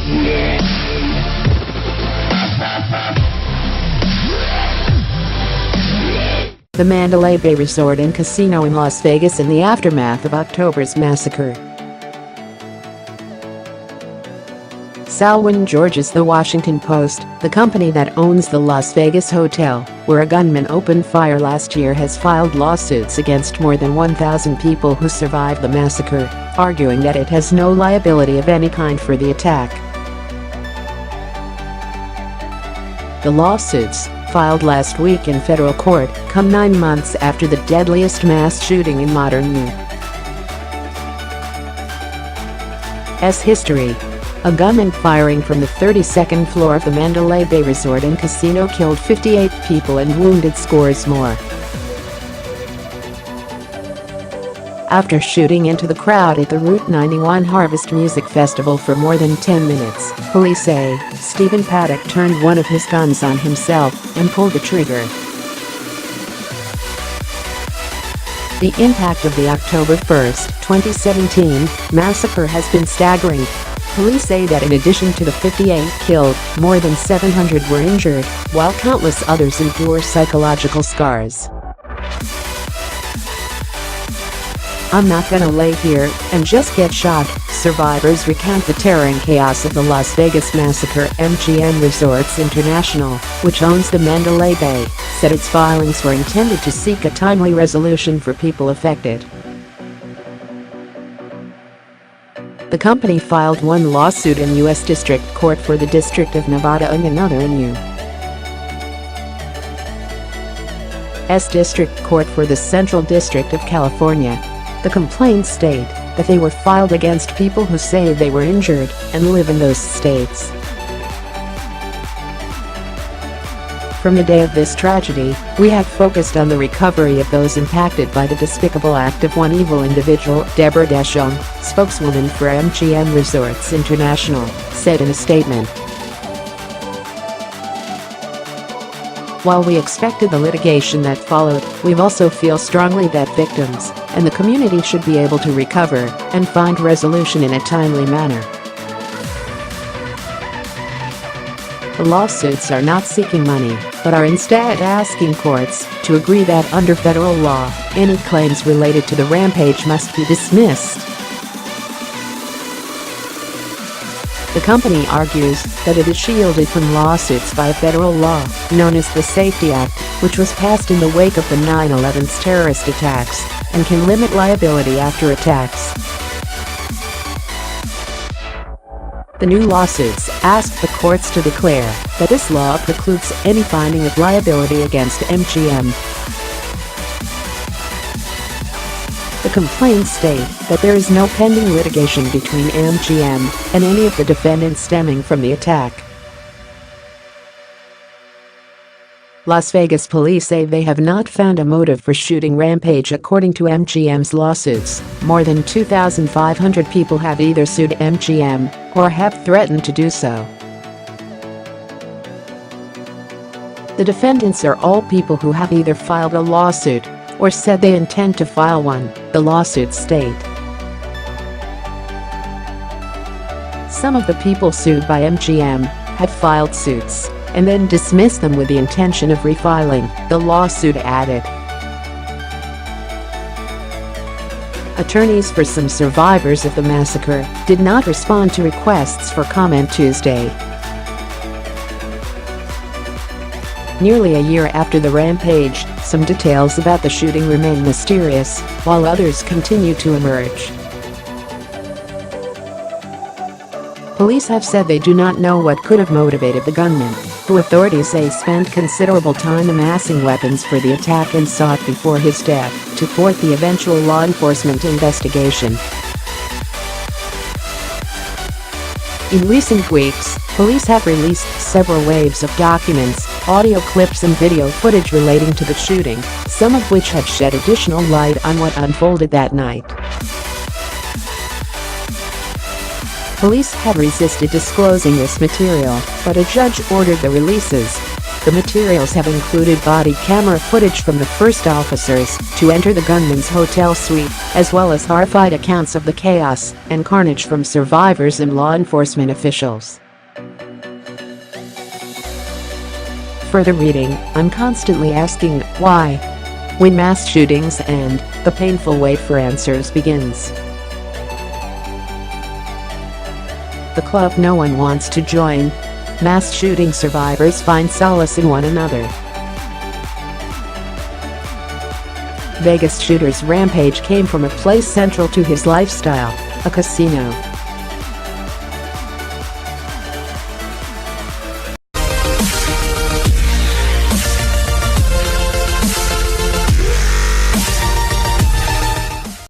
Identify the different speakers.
Speaker 1: The Mandalay Bay Resort and Casino in Las Vegas in the aftermath of October's massacre. Salwan Georges. The Washington Post, the company that owns the Las Vegas hotel, where a gunman opened fire last year, has filed lawsuits against more than 1,000 people who survived the massacre, arguing that it has no liability of any kind for the attack. The lawsuits, filed last week in federal court, come 9 months after the deadliest mass shooting in modern U.S. history. A gunman firing from the 32nd floor of the Mandalay Bay Resort and Casino killed 58 people and wounded scores more. After shooting into the crowd at the Route 91 Harvest Music Festival for more than 10 minutes, police say Stephen Paddock turned one of his guns on himself and pulled the trigger. The impact of the October 1, 2017, massacre has been staggering. Police say that in addition to the 58 killed, more than 700 were injured, while countless others endure psychological scars. "I'm not gonna lay here and just get shot," survivors recount. The terror and chaos of the Las Vegas massacre. MGM Resorts International, which owns the Mandalay Bay, said its filings were intended to seek a timely resolution for people affected. The company filed one lawsuit in U.S. District Court for the District of Nevada and another in U.S. District Court for the Central District of California. The complaints state that they were filed against people who say they were injured and live in those states. From the day of this tragedy, we have focused on the recovery of those impacted by the despicable act of one evil individual, Debra DeShong, spokeswoman for MGM Resorts International, said in a statement. While we expected the litigation that followed, we also feel strongly that victims and the community should be able to recover and find resolution in a timely manner. The lawsuits are not seeking money, but are instead asking courts to agree that under federal law, any claims related to the rampage must be dismissed. The company argues that it is shielded from lawsuits by a federal law known as the Safety Act, which was passed in the wake of the 9/11's terrorist attacks, and can limit liability after attacks. The new lawsuits ask the courts to declare that this law precludes any finding of liability against MGM. The complaints state that there is no pending litigation between MGM and any of the defendants stemming from the attack. Las Vegas police say they have not found a motive for shooting rampage. According to MGM's lawsuits, more than 2,500 people have either sued MGM or have threatened to do so. The defendants are all people who have either filed a lawsuit or said they intend to file one, the lawsuits state. Some of the people sued by MGM have filed suits and then dismissed them with the intention of refiling, the lawsuit added. Attorneys for some survivors of the massacre did not respond to requests for comment Tuesday. Nearly a year after the rampage, some details about the shooting remain mysterious, while others continue to emerge. Police have said they do not know what could have motivated the gunman, who authorities say spent considerable time amassing weapons for the attack and sought before his death to thwart the eventual law enforcement investigation. In recent weeks, police have released several waves of documents, audio clips and video footage relating to the shooting, some of which have shed additional light on what unfolded that night. Police have resisted disclosing this material, but a judge ordered the releases. The materials have included body camera footage from the first officers to enter the gunman's hotel suite, as well as horrified accounts of the chaos and carnage from survivors and law enforcement officials. Further reading, I'm constantly asking, why? When mass shootings end, the painful wait for answers begins. The club no one wants to join. Mass shooting survivors find solace in one another. Vegas shooter's rampage came from a place central to his lifestyle, a casino.